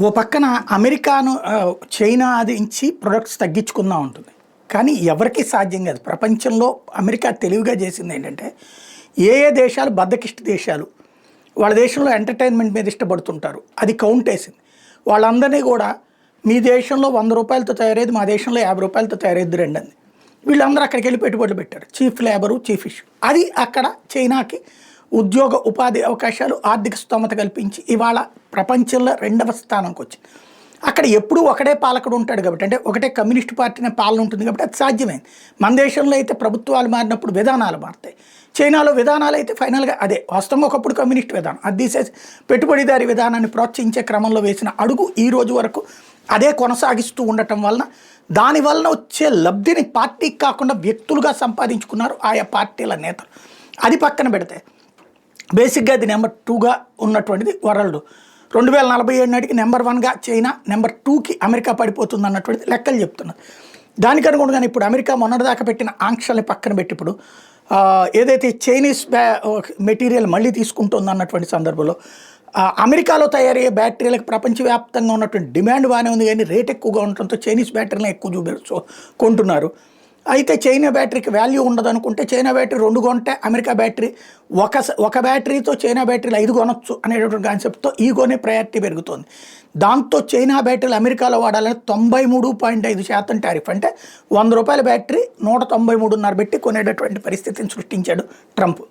ఓ పక్కన అమెరికాను China ఆదించి products తగ్గించుకుందాం ఉంటుంది. కానీ ఎవరికీ సాధ్యం కాదు. ప్రపంచంలో అమెరికా తెలివిగా చేసింది ఏంటంటే, ఏ ఏ దేశాలు బద్ధకిష్ట దేశాలు, వాళ్ళ దేశంలో ఎంటర్‌టైన్‌మెంట్ మీద ఇష్టపడుతుంటారు. అది కౌంటేసింది. వాళ్ళందరినీ కూడా మీ దేశంలో రూ. 100తో తయారయ్యేది మా దేశంలో రూ. 50తో తయారయ్యిద్ది రండంది. వీళ్ళందరూ అక్కడికెళ్ళి పెట్టుబడులు పెట్టారు. Chief labour, chief issue. అది అక్కడ చైనాకి ఉద్యోగ, ఉపాధి అవకాశాలు, ఆర్థిక స్తోమత కల్పించి ఇవాళ ప్రపంచంలో 2వ స్థానంకి వచ్చింది. అక్కడ ఎప్పుడూ ఒకడే పాలకుడు ఉంటాడు కాబట్టి, అంటే ఒకటే కమ్యూనిస్ట్ పార్టీనే పాలన ఉంటుంది కాబట్టి అది సాధ్యమైంది. మన దేశంలో అయితే ప్రభుత్వాలు మారినప్పుడు విధానాలు మారుతాయి. చైనాలో విధానాలు అయితే ఫైనల్గా అదే. వాస్తవంగా ఒకప్పుడు కమ్యూనిస్ట్ విధానం అది తీసేసి పెట్టుబడిదారీ విధానాన్ని ప్రోత్సహించే క్రమంలో వేసిన అడుగు ఈ రోజు వరకు అదే కొనసాగిస్తూ ఉండటం వలన దానివలన వచ్చే లబ్ధిని పార్టీకి కాకుండా వ్యక్తులుగా సంపాదించుకున్నారు ఆయా పార్టీల నేతలు. అది పక్కన పెడితే బేసిక్గా అది నెంబర్ 2గా ఉన్నటువంటిది వరల్డ్. 2047 నాటికి నెంబర్ 1గా చైనా, నెంబర్ 2కి అమెరికా పడిపోతుంది అన్నటువంటిది లెక్కలు చెప్తున్నారు. దానికి అనుగుణంగానే ఇప్పుడు అమెరికా మొన్నటిదాకా పెట్టిన ఆంక్షల్ని పక్కన పెట్టి ఇప్పుడు ఏదైతే చైనీస్ మెటీరియల్ మళ్ళీ తీసుకుంటుంది అన్నటువంటి సందర్భంలో అమెరికాలో తయారయ్యే బ్యాటరీలకు ప్రపంచవ్యాప్తంగా ఉన్నటువంటి డిమాండ్ బాగానే ఉంది, కానీ రేట్ ఎక్కువగా ఉండటంతో చైనీస్ బ్యాటరీలను ఎక్కువ కొంటున్నారు. అయితే చైనా బ్యాటరీకి వాల్యూ ఉండదు అనుకుంటే చైనా బ్యాటరీ 2 కొంటే అమెరికా బ్యాటరీ ఒక బ్యాటరీతో చైనా బ్యాటరీలు 5 కొనొచ్చు అనేటువంటి కాన్సెప్ట్తో ఈగోనే ప్రయారిటీ పెరుగుతుంది. దాంతో చైనా బ్యాటరీలు అమెరికాలో వాడాలని 93.5% టారిఫ్, అంటే రూ. 100 బ్యాటరీ 193.5 పెట్టి కొనేటటువంటి పరిస్థితిని సృష్టించాడు ట్రంప్.